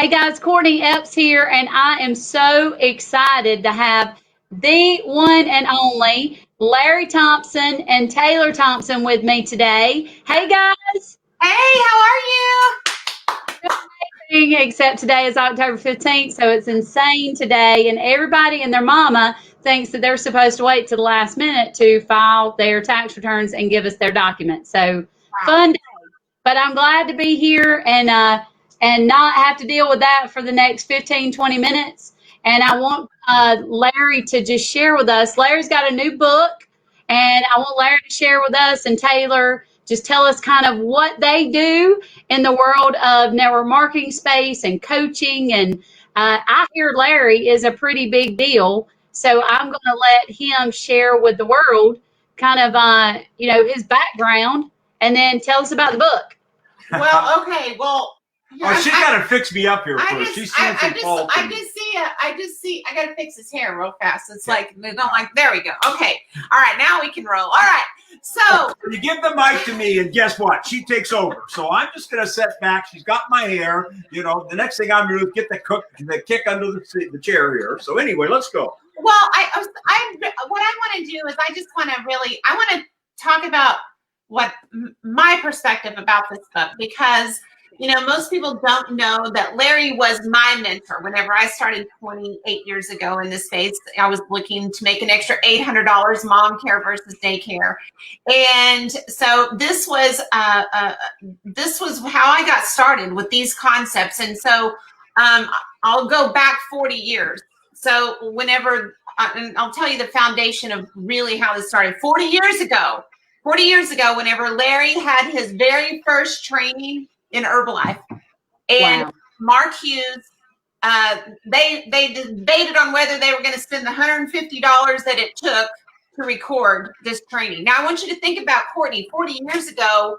Hey guys, Courtney Epps here, and I am so excited to have the one and only Larry Thompson and Taylor Thompson with me today. Hey guys, Hey, how are you? except today is October 15th, so it's insane today, and everybody and their mama thinks that they're supposed to wait to the last minute to file their tax returns and give us their documents. So Wow. fun day. But I'm glad to be here and not have to deal with that for the next 15, 20 minutes. And I want Larry to just share with us. Larry's got a new book, and I want Larry to share with us, and Taylor just tell us kind of what they do in the world of network marketing space and coaching. And I hear Larry is a pretty big deal. So I'm going to let him share with the world kind of, his background, and then tell us about the book. Well, okay. Well, she got to fix me up here first. I got to fix his hair real fast. It's like, they don't like, there we go. Okay. All right. Now we can roll. All right. So you give the mic to me, and guess what? She takes over. So I'm just going to sit back. She's got my hair. You know, the next thing I'm going to do is get the kick under the chair here. So anyway, let's go. Well, what I want to do is I want to talk about what my perspective about this book, because most people don't know that Larry was my mentor. Whenever I started 28 years ago in this space, I was looking to make an extra $800 mom care versus daycare. And so this was how I got started with these concepts. And so I'll go back 40 years. So and I'll tell you the foundation of really how this started. 40 years ago, whenever Larry had his very first training in Herbalife, and wow. Mark Hughes, they debated on whether they were going to spend the $150 that it took to record this training. Now I want you to think about Courtney. 40 years ago,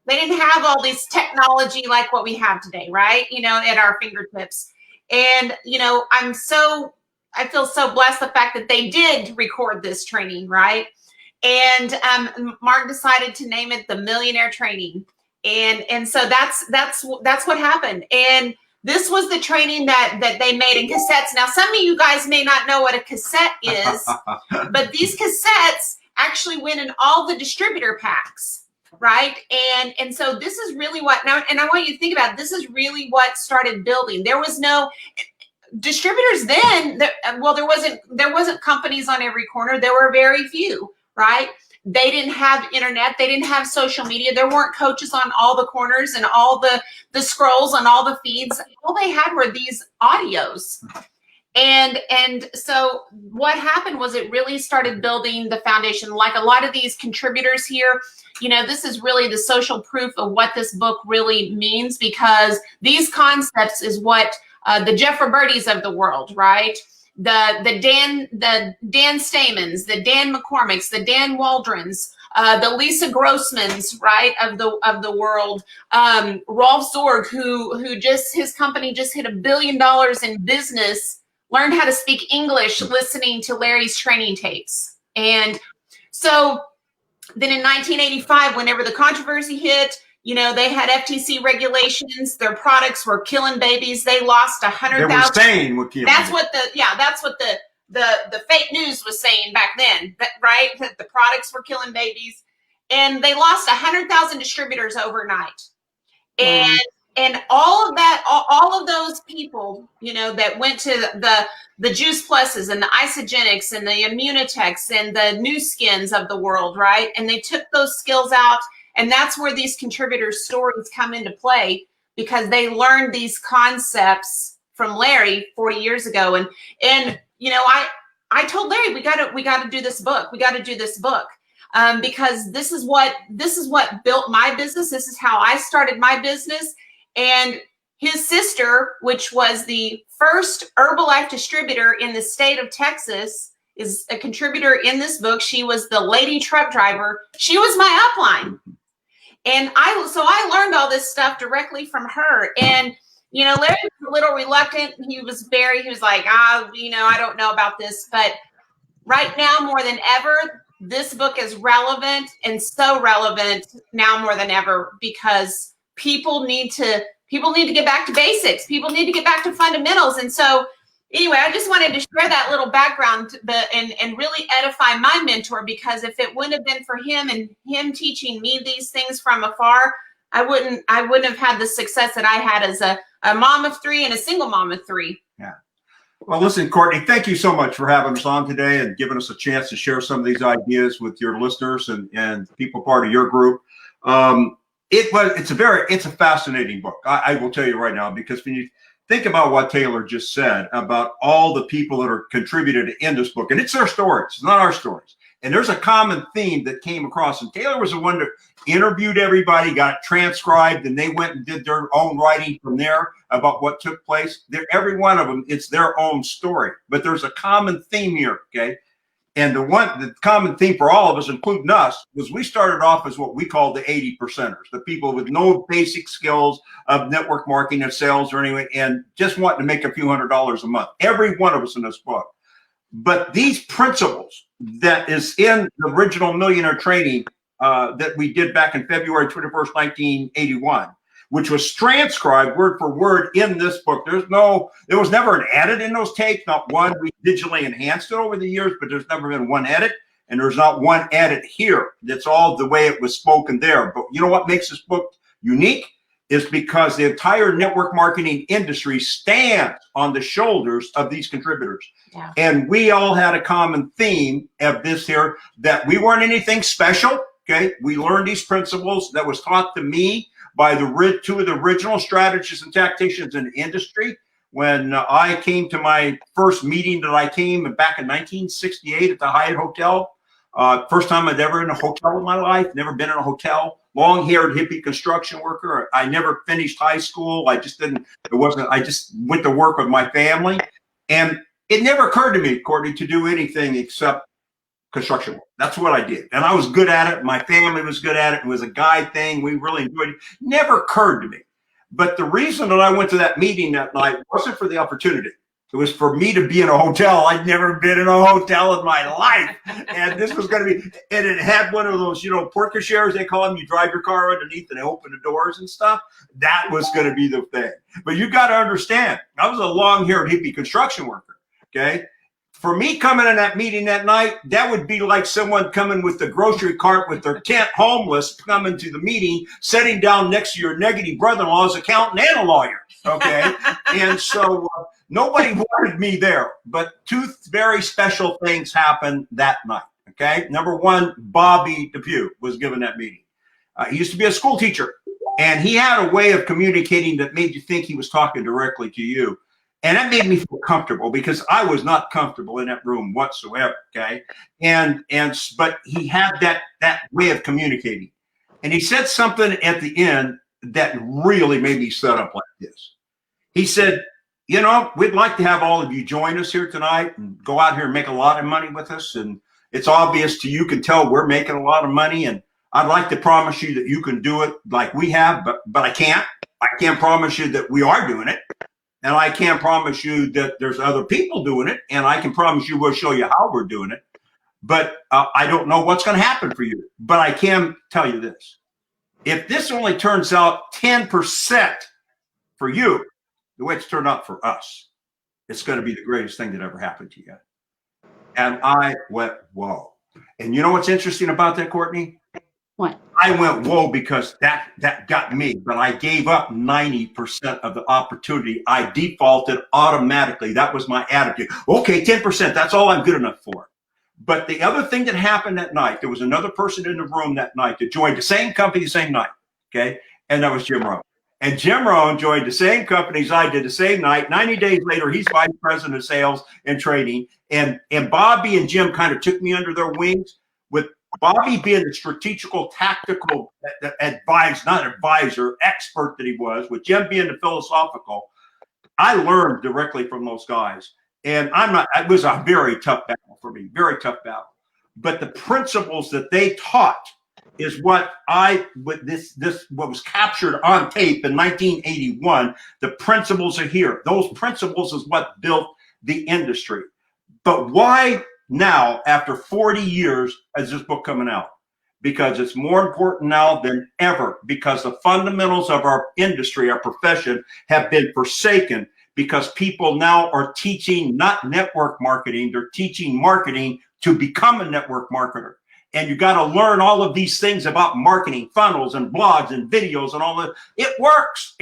they didn't have all this technology like what we have today, right? At our fingertips. And I feel so blessed the fact that they did record this training, right? And Mark decided to name it the Millionaire Training. And so that's what happened. And this was the training that they made in cassettes. Now, some of you guys may not know what a cassette is, but these cassettes actually went in all the distributor packs, right? And so this is really what now, and I want you to think about it, this is really what started building. There was no distributors then. There wasn't companies on every corner. There were very few, right? They didn't have internet. They didn't have social media. There weren't coaches on all the corners and all the scrolls on all the feeds. All they had were these audios. And so what happened was it really started building the foundation. Like a lot of these contributors here, this is really the social proof of what this book really means, because these concepts is what the Jeff Robertis of the world, right? The Dan Stamens, the Dan McCormicks, the Dan Waldrons, the Lisa Grossmans, right, of the world, Rolf Zorg, who his company just hit $1 billion in business, learned how to speak English listening to Larry's training tapes. And so then in 1985, whenever the controversy hit, they had FTC regulations. Their products were killing babies. They lost 100,000. They were saying what killing. That's what the fake news was saying back then, right? That the products were killing babies, and they lost 100,000 distributors overnight. And all of that, all of those people, that went to the Juice Pluses and the Isogenics and the Immunitex and the New Skins of the world, right? And they took those skills out. And that's where these contributors' stories come into play, because they learned these concepts from Larry 40 years ago. And I told Larry, we got to do this book. We got to do this book because this is what built my business. This is how I started my business. And his sister, which was the first Herbalife distributor in the state of Texas, is a contributor in this book. She was the lady truck driver. She was my upline. And I learned all this stuff directly from her. And, Larry was a little reluctant. He was like, I don't know about this. But right now, more than ever, this book is relevant, and so relevant now more than ever, because people need to people need to get back to basics. People need to get back to fundamentals. And so anyway, I just wanted to share that little background and really edify my mentor, because if it wouldn't have been for him and him teaching me these things from afar, I wouldn't have had the success that I had as a mom of 3 and a single mom of 3. Yeah. Well, listen, Courtney, thank you so much for having us on today and giving us a chance to share some of these ideas with your listeners and people part of your group. It's a fascinating book. I will tell you right now, because when you think about what Taylor just said about all the people that are contributed in this book, and it's their stories, it's not our stories. And there's a common theme that came across, and Taylor was the one that interviewed everybody, got it transcribed, and they went and did their own writing from there about what took place. Every one of them, it's their own story, but there's a common theme here, okay? And the common theme for all of us, including us, was we started off as what we call the 80 percenters, the people with no basic skills of network marketing and sales or anything, and just wanting to make a few $100s a month. Every one of us in this book. But these principles that is in the original Millionaire Training that we did back in February 21st, 1981, which was transcribed word for word in this book. There was never an edit in those tapes, not one. We digitally enhanced it over the years, but there's never been one edit, and there's not one edit here. That's all the way it was spoken there. But you know what makes this book unique is because the entire network marketing industry stands on the shoulders of these contributors. Yeah. And we all had a common theme of this here, that we weren't anything special, okay? We learned these principles that was taught to me by two of the original strategists and tacticians in the industry. When I came to my first meeting that I came back in 1968 at the Hyatt Hotel, first time I'd ever in a hotel in my life, never been in a hotel, long-haired hippie construction worker. I never finished high school. I just went to work with my family. And it never occurred to me, Courtney, to do anything except construction work. That's what I did. And I was good at it. My family was good at it. It was a guy thing. We really enjoyed it. Never occurred to me. But the reason that I went to that meeting that night wasn't for the opportunity. It was for me to be in a hotel. I'd never been in a hotel in my life. And this was going to be, and it had one of those, porte cocheres, they call them. You drive your car underneath and they open the doors and stuff. That was going to be the thing. But you got to understand, I was a long-haired hippie construction worker, okay? For me coming in that meeting that night, that would be like someone coming with the grocery cart with their tent, homeless, coming to the meeting, sitting down next to your negative brother-in-law's accountant and a lawyer, okay? And so nobody wanted me there, but two very special things happened that night, okay? Number one, Bobby Depew was given that meeting. He used to be a school teacher, and he had a way of communicating that made you think he was talking directly to you. And that made me feel comfortable, because I was not comfortable in that room whatsoever, okay? But he had that way of communicating. And he said something at the end that really made me set up like this. He said, we'd like to have all of you join us here tonight and go out here and make a lot of money with us. And it's obvious to you can tell we're making a lot of money. And I'd like to promise you that you can do it like we have, but I can't. I can't promise you that we are doing it. And I can't promise you that there's other people doing it. And I can promise you we'll show you how we're doing it. But I don't know what's going to happen for you. But I can tell you this. If this only turns out 10% for you, the way it's turned out for us, it's going to be the greatest thing that ever happened to you. And I went, whoa. And you know what's interesting about that, Courtney? What? I went, whoa, because that got me, but I gave up 90% of the opportunity. I defaulted automatically. That was my attitude. Okay, 10%, that's all I'm good enough for. But the other thing that happened that night, there was another person in the room that night that joined the same company the same night, okay? And that was Jim Rohn. And Jim Rohn joined the same company as I did the same night. 90 days later, he's vice president of sales and trading. And Bobby and Jim kind of took me under their wings, with Bobby being the strategical, tactical expert that he was, with Jim being the philosophical. I learned directly from those guys. And it was a very tough battle for me, very tough battle. But the principles that they taught is what what was captured on tape in 1981. The principles are here. Those principles is what built the industry. But why now, after 40 years, is this book coming out? because it's more important now than ever, because the fundamentals of our industry, our profession, have been forsaken, because people now are teaching not network marketing, they're teaching marketing to become a network marketer. And you got to learn all of these things about marketing, funnels and blogs and videos and all that. It works,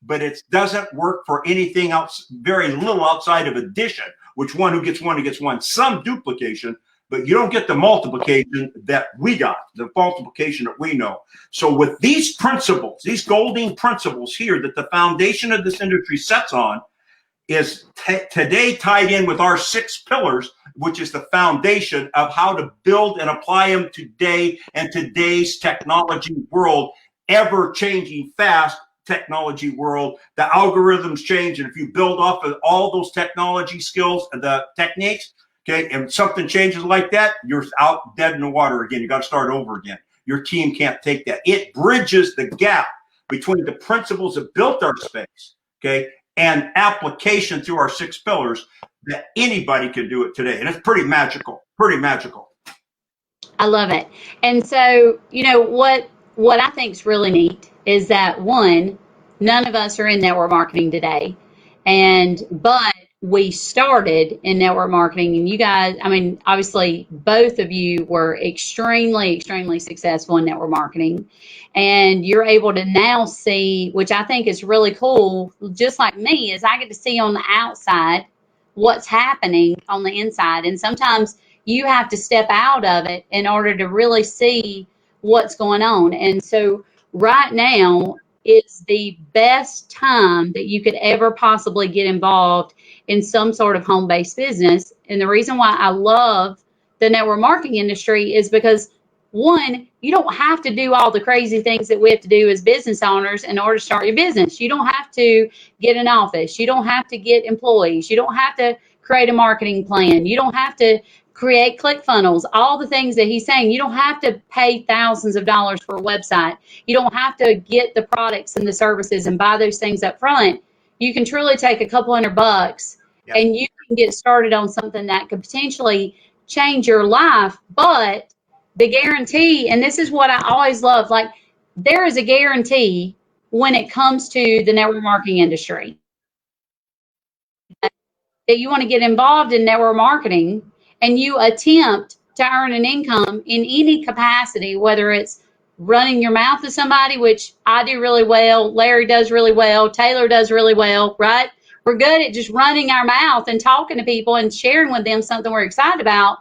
but it doesn't work for anything else, very little outside of addition, which one who gets one, some duplication, but you don't get the multiplication that we got, the multiplication that we know. So with these principles, these golden principles here that the foundation of this industry sets on, is today tied in with our 6 pillars, which is the foundation of how to build and apply them today and today's technology world, ever changing fast technology world. The algorithms change, and if you build off of all those technology skills and the techniques, okay, and something changes like that, you're out dead in the water again. You got to start over again. Your team can't take that. It bridges the gap between the principles that built our space, okay, and application through our 6 pillars, that anybody can do it today. And it's pretty magical, I love it. And so, you know, what I think is really neat is that, one, none of us are in network marketing today. But we started in network marketing, and you guys, I mean, obviously both of you were extremely successful in network marketing, and you're able to now see, which I think is really cool, just like me, is I get to see on the outside what's happening on the inside. And sometimes you have to step out of it in order to really see what's going on. And so right now is the best time that you could ever possibly get involved in some sort of home-based business. And the reason why I love the network marketing industry is because, one, you don't have to do all the crazy things that we have to do as business owners in order to start your business. You don't have to get an office. You don't have to get employees. You don't have to create a marketing plan. You don't have to create ClickFunnels, all the things that he's saying. You don't have to pay thousands of dollars for a website. You don't have to get the products and the services and buy those things up front. You can truly take a couple $100 and you can get started on something that could potentially change your life. But the guarantee, and this is what I always love, like, there is a guarantee when it comes to the network marketing industry that you want to get involved in network marketing and you attempt to earn an income in any capacity, whether it's running your mouth to somebody, which I do really well, Larry does really well, Taylor does really well, right? We're good at just running our mouth and talking to people and sharing with them something we're excited about.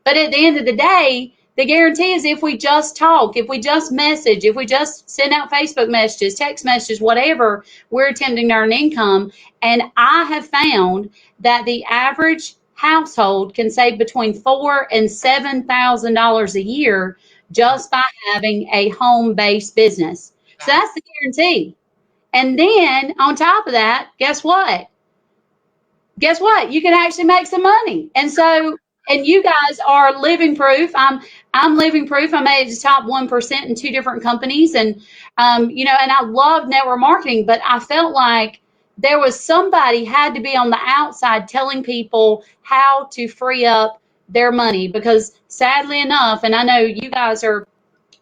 But at the end of the day, the guarantee is if we just talk, if we just message, if we just send out Facebook messages, text messages, whatever, we're attempting to earn income. And I have found that the average household can save between $4,000 and $7,000 a year just by having a home-based business. So that's the guarantee. And then on top of that, guess what? You can actually make some money. And so, and you guys are living proof. I'm living proof. I made the top 1% in 2 different companies. And, you know, and I love network marketing, but I felt like there was somebody had to be on the outside telling people how to free up their money, because sadly enough, and I know you guys are,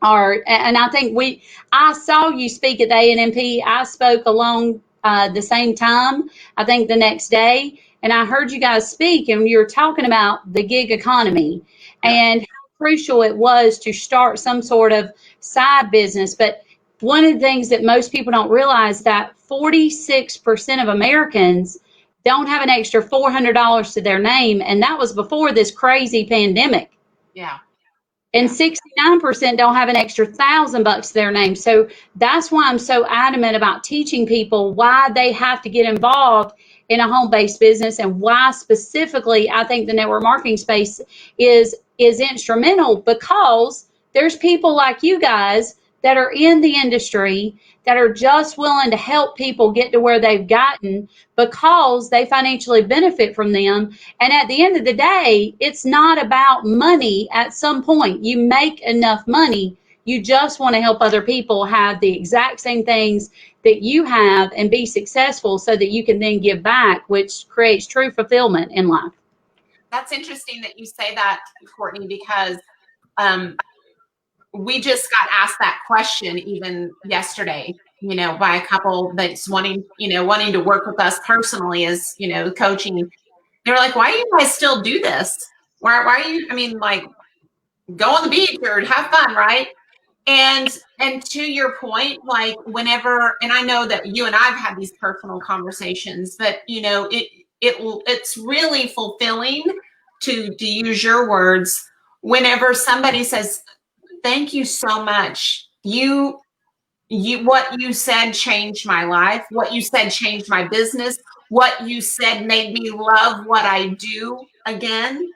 and I think I saw you speak at the ANMP. I spoke along the same time, I think the next day, and I heard you guys speak, and you were talking about the gig economy and how crucial it was to start some sort of side business. But one of the things that most people don't realize, that 46% of Americans don't have an extra $400 to their name, and that was before this crazy pandemic. Yeah. And 69% don't have an extra $1,000 to their name. So that's why I'm so adamant about teaching people why they have to get involved in a home-based business, and why specifically I think the network marketing space is instrumental, because there's people like you guys that are in the industry that are just willing to help people get to where they've gotten because they financially benefit from them. And at the end of the day, it's not about money. At some point, you make enough money. You just want to help other people have the exact same things that you have and be successful, so that you can then give back, which creates true fulfillment in life. That's interesting that you say that, Courtney, because we just got asked that question even yesterday, by a couple that's wanting to work with us personally as, coaching. They're like, why do you guys still do this? Why are you, like, go on the beach or have fun, right? And to your point, like whenever, and I know that you and I've had these personal conversations, but it's really fulfilling to use your words whenever somebody says, thank you so much. What you said changed my life. What you said changed my business. What you said made me love what I do again.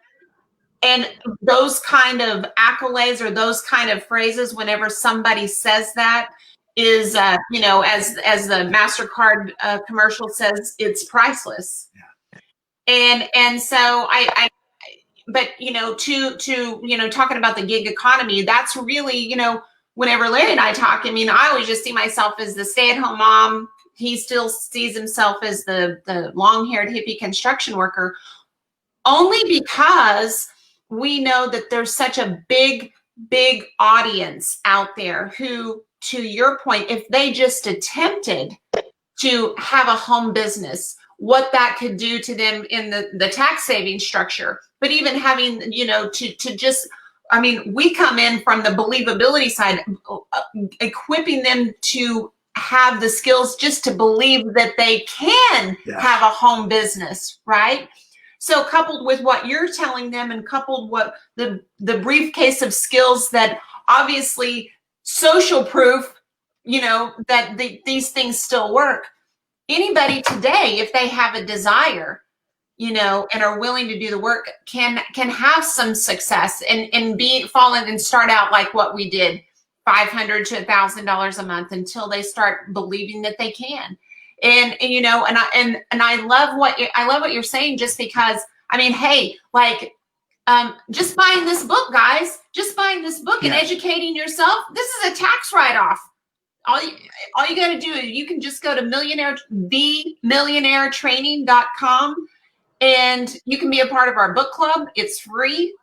And those kind of accolades or those kind of phrases, whenever somebody says that, is, as the MasterCard commercial says, it's priceless. Yeah. And so but talking about the gig economy, that's really, whenever Larry and I talk, I always just see myself as the stay-at-home mom. He still sees himself as the long-haired hippie construction worker, only because we know that there's such a big audience out there who, to your point, if they just attempted to have a home business, what that could do to them in the tax saving structure. But even having, to just, we come in from the believability side, equipping them to have the skills just to believe that they can have a home business, right? So coupled with what you're telling them and coupled what the briefcase of skills that obviously social proof, that these things still work. Anybody today, if they have a desire, and are willing to do the work, can have some success and fall in and start out like what we did, $500 to $1,000 a month, until they start believing that they can. And I love what you're saying, just because, hey, like, just buying this book, guys, and educating yourself, this is a tax write-off. All you got to do is you can just go to themillionairetraining.com and you can be a part of our book club. It's free,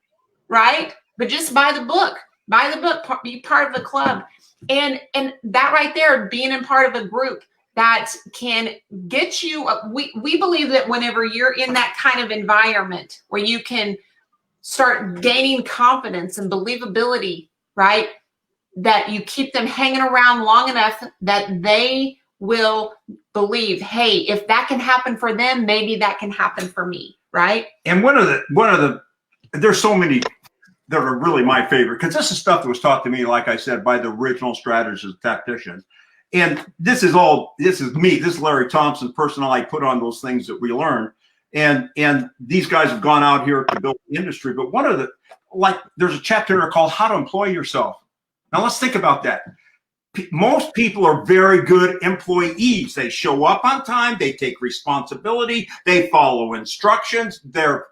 right? But just buy the book, be part of the club. And that right there, being a part of a group that can get you, we believe that whenever you're in that kind of environment where you can start gaining confidence and believability, right? That you keep them hanging around long enough that they will believe, hey, if that can happen for them, maybe that can happen for me, right? And one of the there's so many that are really my favorite, because this is stuff that was taught to me, like I said, by the original strategist tacticians. And this is me. This is Larry Thompson, personally. I put on those things that we learned. And these guys have gone out here to build the industry. But there's a chapter here called How to Employ Yourself. Now let's think about that. Most people are very good employees. They show up on time. They take responsibility. They follow instructions. They're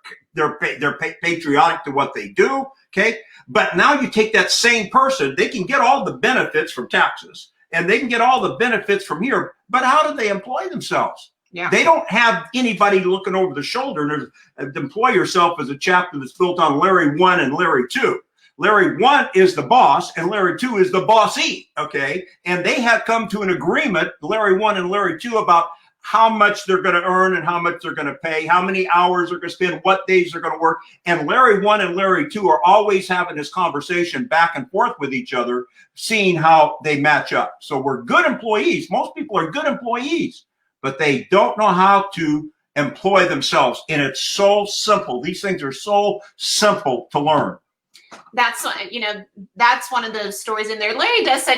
patriotic to what they do. Okay. But now you take that same person, they can get all the benefits from taxes and they can get all the benefits from here. But how do they employ themselves? Yeah. They don't have anybody looking over the shoulder. Employ Yourself is a chapter that's built on Larry 1 and Larry 2. Larry 1 is the boss and Larry 2 is the bossee, okay? And they have come to an agreement, Larry 1 and Larry 2, about how much they're going to earn and how much they're going to pay, how many hours they're going to spend, what days they're going to work. And Larry 1 and Larry 2 are always having this conversation back and forth with each other, seeing how they match up. So we're good employees. Most people are good employees, but they don't know how to employ themselves. And it's so simple. These things are so simple to learn. That's one of those stories in there. Larry does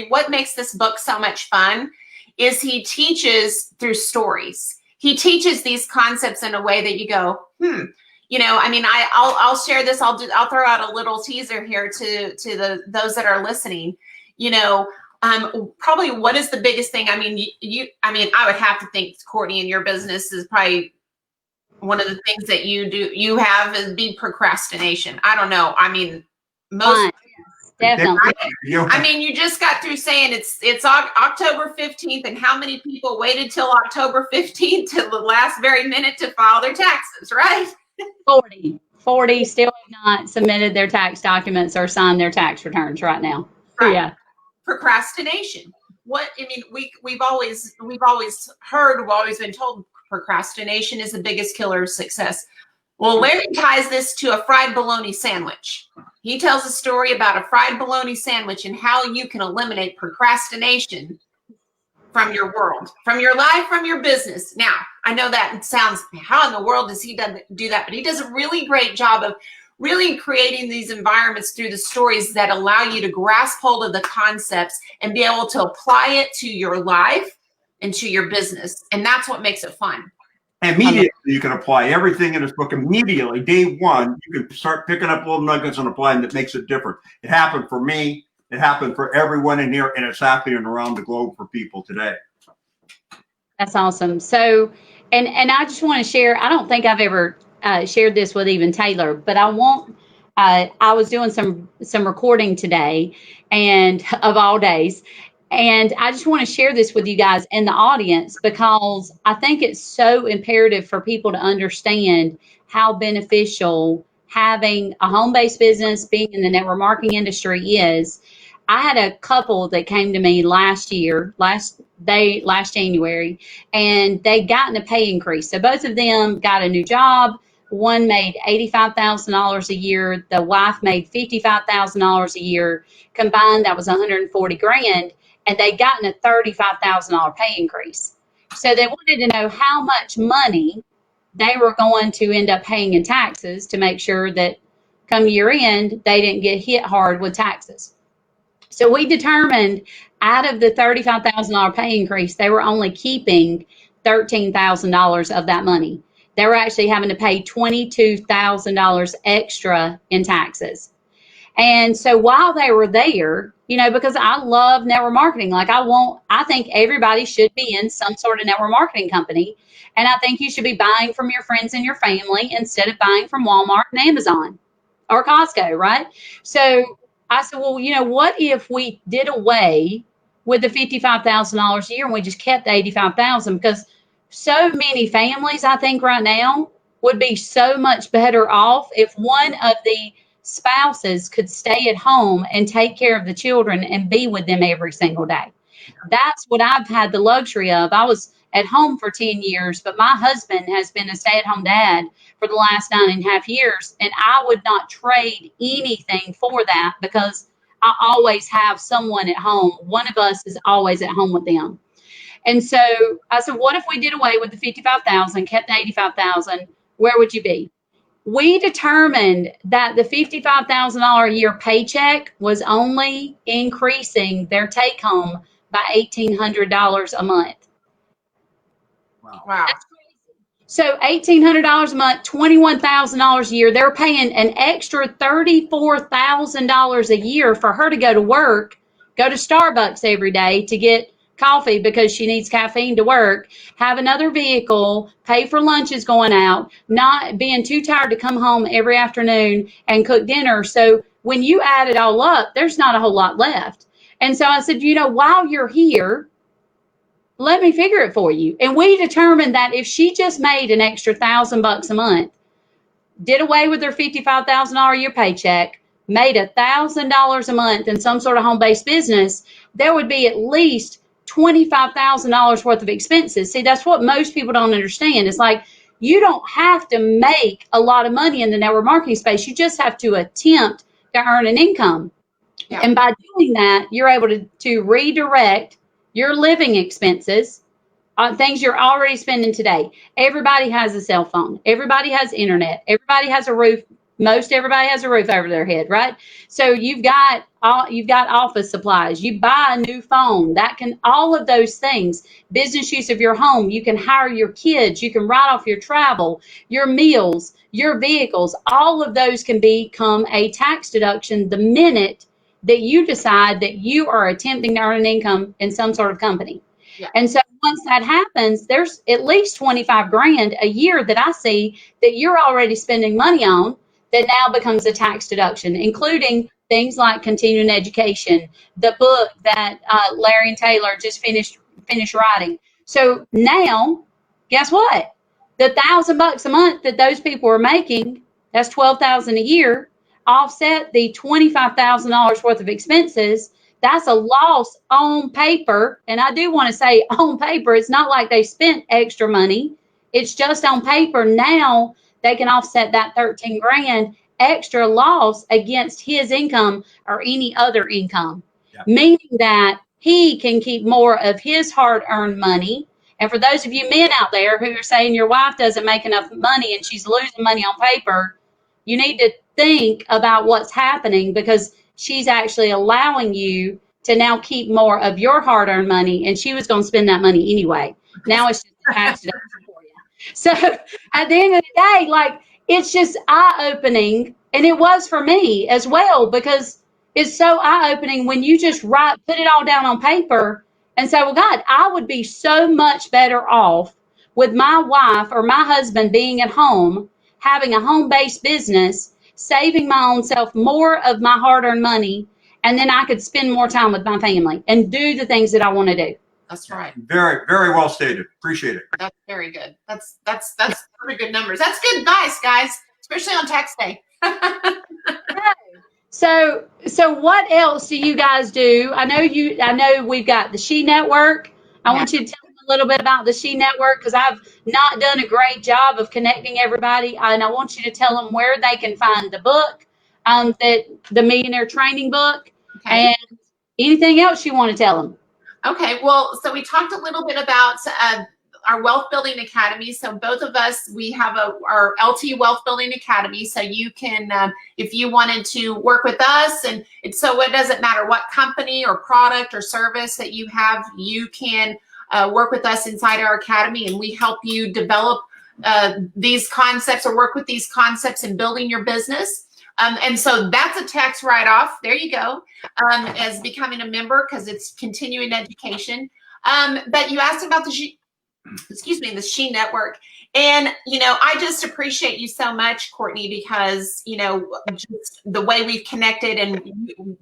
what makes this book so much fun is he teaches through stories. He teaches these concepts in a way that you go, I'll share this. I'll throw out a little teaser here to those that are listening. Probably what is the biggest thing? I would have to think, Courtney, in your business is probably one of the things that you have is procrastination. I don't know. Most definitely. You just got through saying it's October 15th, and how many people waited till October 15th to the last very minute to file their taxes, right? 40. 40 still have not submitted their tax documents or signed their tax returns right now. Right. Yeah. Procrastination. We've always heard, we've always been told procrastination is the biggest killer of success. Well, Larry ties this to a fried bologna sandwich. He tells a story about a fried bologna sandwich and how you can eliminate procrastination from your world, from your life, from your business. Now, I know that sounds, how in the world does he do that? But he does a really great job of really creating these environments through the stories that allow you to grasp hold of the concepts and be able to apply it to your life and to your business. And that's what makes it fun. Immediately, you can apply everything in this book immediately. Day one, you can start picking up little nuggets and applying that makes it different. It happened for me. It happened for everyone in here, and it's happening around the globe for people today. That's awesome. So, and I just want to share, I don't think I've ever shared this with even Taylor, but I was doing some recording today, and of all days, and I just want to share this with you guys in the audience because I think it's so imperative for people to understand how beneficial having a home-based business, being in the network marketing industry is. I had a couple that came to me last January, and they gotten a pay increase. So both of them got a new job. One made $85,000 a year. The wife made $55,000 a year. Combined, that was $140,000, and they gotten a $35,000 pay increase. So they wanted to know how much money they were going to end up paying in taxes to make sure that come year end, they didn't get hit hard with taxes. So we determined out of the $35,000 pay increase, they were only keeping $13,000 of that money. They were actually having to pay $22,000 extra in taxes. And so while they were there, because I love network marketing, I think everybody should be in some sort of network marketing company. And I think you should be buying from your friends and your family instead of buying from Walmart and Amazon or Costco, right? So I said, well, what if we did away with the $55,000 a year and we just kept the $85,000? Because so many families, I think right now, would be so much better off if one of the spouses could stay at home and take care of the children and be with them every single day. That's what I've had the luxury of. I was at home for 10 years, but my husband has been a stay-at-home dad for the last 9.5 years, and I would not trade anything for that because I always have someone at home. One of us is always at home with them. And so I said, what if we did away with the $55,000, kept the $85,000? Where would you be? We determined that the $55,000 a year paycheck was only increasing their take home by $1,800 a month. Wow. That's crazy. So $1,800 a month, $21,000 a year. They're paying an extra $34,000 a year for her to go to work, go to Starbucks every day to get coffee because she needs caffeine to work, have another vehicle, pay for lunches going out, not being too tired to come home every afternoon and cook dinner. So when you add it all up, there's not a whole lot left. And so I said, while you're here, let me figure it for you. And we determined that if she just made an extra $1,000 a month, did away with her $55,000 a year paycheck, made $1,000 a month in some sort of home-based business, there would be at least $25,000 worth of expenses. See, that's what most people don't understand. It's like you don't have to make a lot of money in the network marketing space. You just have to attempt to earn an income. Yeah. And by doing that, you're able to redirect your living expenses on things you're already spending today. Everybody has a cell phone. Everybody has internet. Everybody has a roof. Most everybody has a roof over their head, right? So you've got office supplies. You buy a new phone. All of those things, business use of your home. You can hire your kids. You can write off your travel, your meals, your vehicles. All of those can become a tax deduction the minute that you decide that you are attempting to earn an income in some sort of company. Yeah. And so once that happens, there's at least $25,000 a year that I see that you're already spending money on that now becomes a tax deduction, including things like continuing education, the book that Larry and Taylor just finished writing. So now, guess what? The $1,000 a month that those people are making, that's $12,000 a year, offset the $25,000 worth of expenses. That's a loss on paper. And I do want to say on paper, it's not like they spent extra money. It's just on paper. Now they can offset that 13 grand extra loss against his income or any other income, meaning that he can keep more of his hard-earned money. And for those of you men out there who are saying your wife doesn't make enough money and she's losing money on paper, you need to think about what's happening, because she's actually allowing you to now keep more of your hard-earned money, and she was going to spend that money anyway. Now it's just a tax deduction for you. So at the end of the day, like, it's just eye-opening, and it was for me as well, because it's so eye-opening when you just put it all down on paper and say, well, God, I would be so much better off with my wife or my husband being at home, having a home-based business, saving my own self more of my hard-earned money, and then I could spend more time with my family and do the things that I want to do. That's right. Very, very well stated. Appreciate it. That's very good. That's pretty good numbers. That's good advice, guys, especially on tax day. So what else do you guys do? I know we've got the She Network. I want you to tell them a little bit about the She Network, because I've not done a great job of connecting everybody. And I want you to tell them where they can find the book, the Millionaire Training book, and anything else you want to tell them. Okay, well, so we talked a little bit about our Wealth Building Academy. So both of us, we have our LT Wealth Building Academy. So you can, if you wanted to work with us, and so it doesn't matter what company or product or service that you have, you can work with us inside our academy, and we help you develop these concepts or work with these concepts in building your business. And so that's a tax write-off. There you go, as becoming a member, because it's continuing education. But you asked about the She Network. And, I just appreciate you so much, Courtney, because, just the way we've connected, and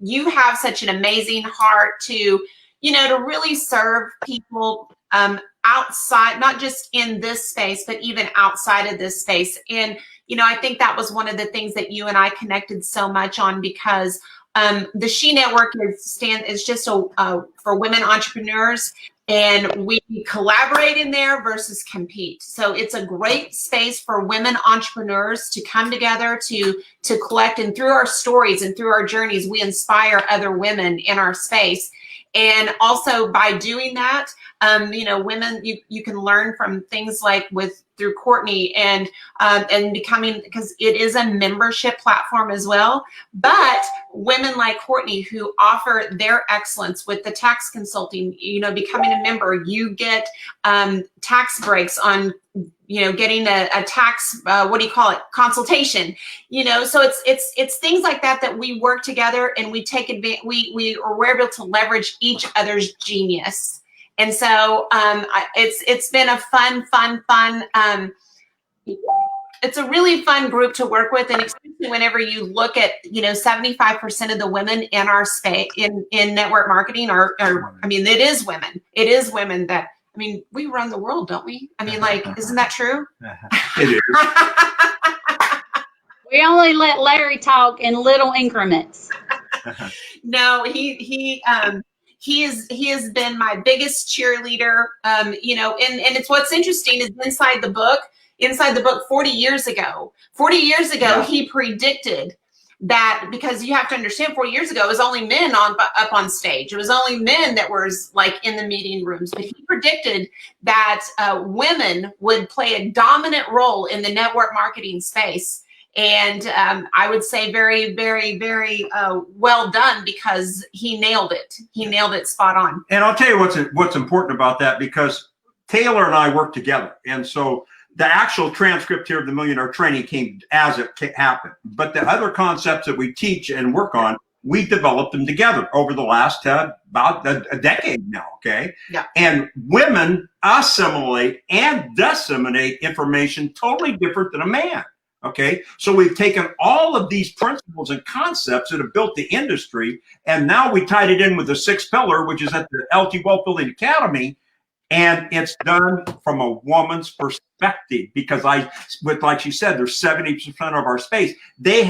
you have such an amazing heart to, to really serve people outside, not just in this space, but even outside of this space. And, I think that was one of the things that you and I connected so much on, because the She Network is just for women entrepreneurs, and we collaborate in there versus compete. So it's a great space for women entrepreneurs to come together to collect, and through our stories and through our journeys, we inspire other women in our space. And also by doing that, women, you can learn from things like through Courtney and becoming, because it is a membership platform as well. But women like Courtney, who offer their excellence with the tax consulting, becoming a member, you get tax breaks on, getting a tax, consultation, so it's things like that we work together, and we take advantage, we're able to leverage each other's genius. And so it's been a fun, it's a really fun group to work with. And especially whenever you look at, 75% of the women in our space in network marketing it is women. It is women that, we run the world, don't we? Isn't that true? It is. We only let Larry talk in little increments. No, he has been my biggest cheerleader, and it's, what's interesting is inside the book 40 years ago, he predicted that, because you have to understand, 40 years ago, it was only men up on stage. It was only men that were in the meeting rooms. But he predicted that women would play a dominant role in the network marketing space. And I would say very, very, very well done, because he nailed it. He nailed it spot on. And I'll tell you what's important about that, because Taylor and I work together. And so the actual transcript here of the Millionaire Training came as it happened. But the other concepts that we teach and work on, we developed them together over the last about a decade now, okay? Yeah. And women assimilate and disseminate information totally different than a man. Okay, so we've taken all of these principles and concepts that have built the industry, and now we tied it in with the sixth pillar, which is at the LT Wealth Building Academy, And it's done from a woman's perspective because like she said, there's 70% of our space. They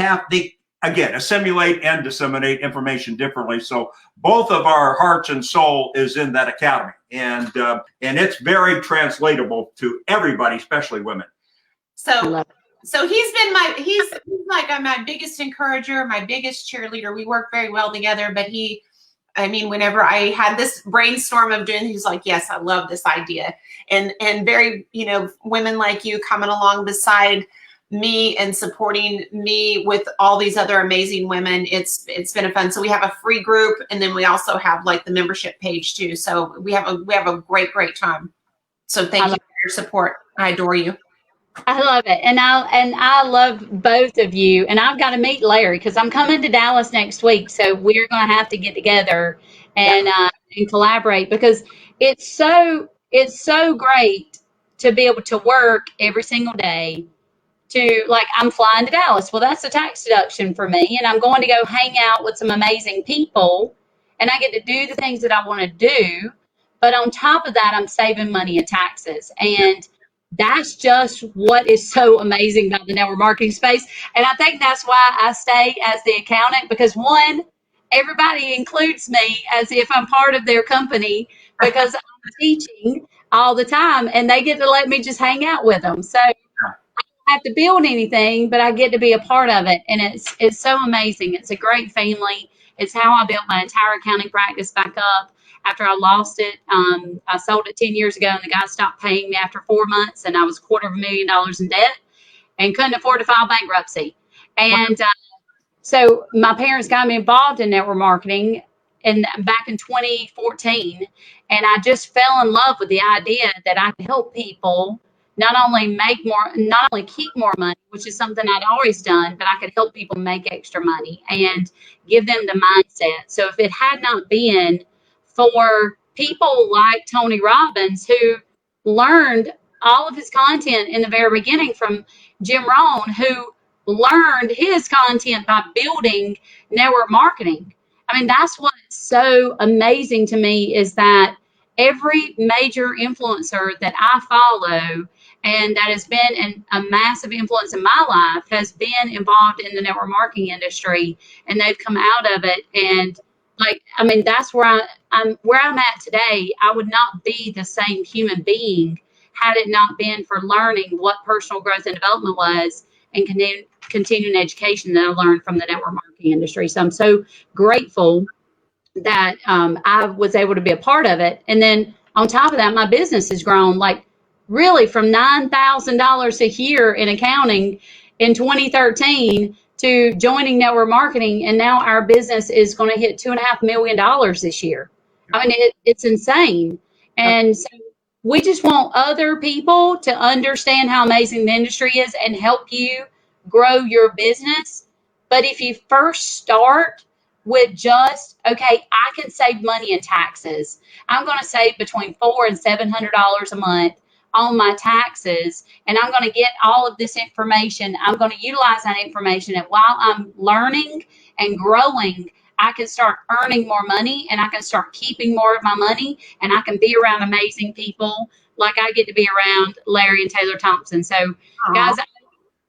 again, assimilate and disseminate information differently. So both of our hearts and soul is in that academy. And it's very translatable to everybody, especially women. So he's like my biggest encourager, my biggest cheerleader. We work very well together, but whenever I had this brainstorm of doing, he's like, yes, I love this idea. And very, women like you coming along beside me and supporting me with all these other amazing women. It's been fun. So we have a free group, and then we also have like the membership page too. So we have a great time. So thank you for your support. I adore you. I love it. And I love both of you. And I've got to meet Larry because I'm coming to Dallas next week. So we're going to have to get together and collaborate because it's so great to be able to work every single day I'm flying to Dallas. Well, that's a tax deduction for me. And I'm going to go hang out with some amazing people and I get to do the things that I want to do. But on top of that, I'm saving money in taxes. And that's just what is so amazing about the network marketing space. And I think that's why I stay as the accountant because one, everybody includes me as if I'm part of their company because I'm teaching all the time and they get to let me just hang out with them. So I don't have to build anything, but I get to be a part of it. And it's so amazing. It's a great family. It's how I built my entire accounting practice back up. After I lost it, I sold it 10 years ago, and the guy stopped paying me after 4 months, and I was $250,000 in debt and couldn't afford to file bankruptcy. And so my parents got me involved in network marketing back in 2014, and I just fell in love with the idea that I could help people not only keep more money, which is something I'd always done, but I could help people make extra money and give them the mindset. So if it had not been for people like Tony Robbins, who learned all of his content in the very beginning from Jim Rohn, who learned his content by building network marketing. I mean, that's what's so amazing to me is that every major influencer that I follow and that has been a massive influence in my life has been involved in the network marketing industry, and they've come out of it. And that's where I'm at today. I would not be the same human being had it not been for learning what personal growth and development was and continuing education that I learned from the network marketing industry. So I'm so grateful that I was able to be a part of it. And then on top of that, my business has grown really from $9,000 a year in accounting in 2013 to joining network marketing, and now our business is going to hit $2.5 million this year. I mean, it's insane. And so we just want other people to understand how amazing the industry is and help you grow your business. But if you first start with just, okay, I can save money in taxes. I'm going to save between $400 and $700 a month on my taxes, and I'm going to get all of this information. I'm going to utilize that information, and while I'm learning and growing, I can start earning more money, and I can start keeping more of my money, and I can be around amazing people like I get to be around Larry and Taylor Thompson. So, guys,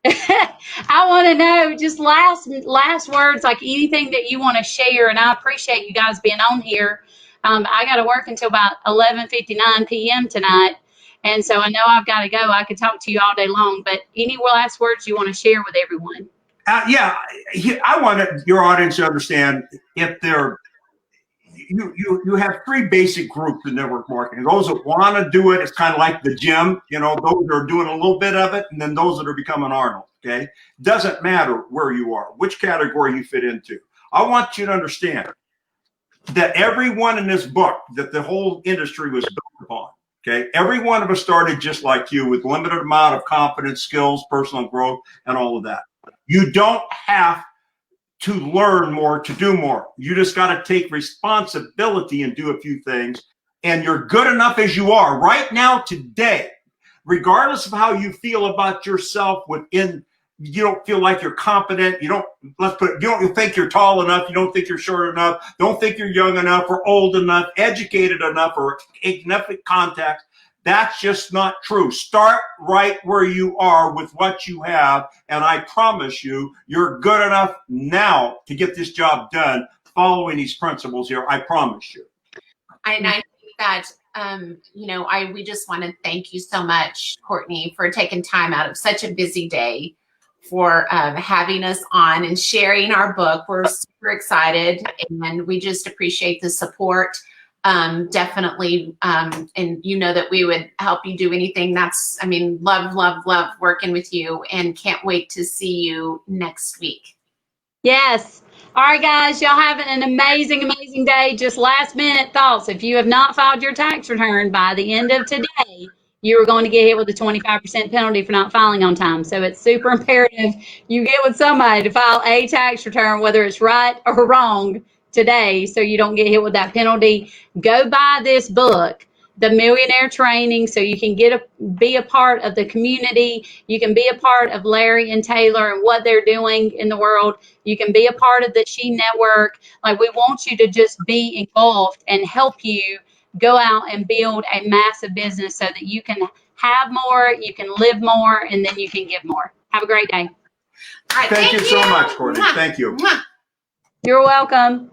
I want to know just last words, like anything that you want to share, and I appreciate you guys being on here. I got to work until about 11:59 p.m. tonight. And so I know I've got to go. I could talk to you all day long, but any last words you want to share with everyone? I want your audience to understand if you have three basic groups in network marketing. Those that want to do it, it's kind of like the gym, those that are doing a little bit of it, and then those that are becoming Arnold, okay? Doesn't matter where you are, which category you fit into. I want you to understand that everyone in this book, that the whole industry was built upon, okay? Every one of us started just like you with limited amount of confidence, skills, personal growth, and all of that. You don't have to learn more to do more. You just got to take responsibility and do a few things. And you're good enough as you are right now, today, regardless of how you feel about yourself within you don't feel like you're competent, you don't think you're tall enough, you don't think you're short enough, don't think you're young enough or old enough, educated enough or enough context. That's just not true. Start right where you are with what you have, and I promise you, you're good enough now to get this job done following these principles here. I promise you. And I think that, we just want to thank you so much, Courtney, for taking time out of such a busy day for having us on and sharing our book. We're super excited, and we just appreciate the support. Definitely. And that we would help you do anything. Love working with you, and can't wait to see you next week. Yes. All right, guys, y'all have an amazing, amazing day. Just last minute thoughts. If you have not filed your tax return by the end of today, you are going to get hit with a 25% penalty for not filing on time. So it's super imperative you get with somebody to file a tax return, whether it's right or wrong, today, so you don't get hit with that penalty. Go buy this book, The Millionaire Training, so you can be a part of the community. You can be a part of Larry and Taylor and what they're doing in the world. You can be a part of the She Network. Like, we want you to just be involved and help you go out and build a massive business so that you can have more, you can live more, and then you can give more. Have a great day. All right, Thank you so much, Courtney. Thank you. You're welcome.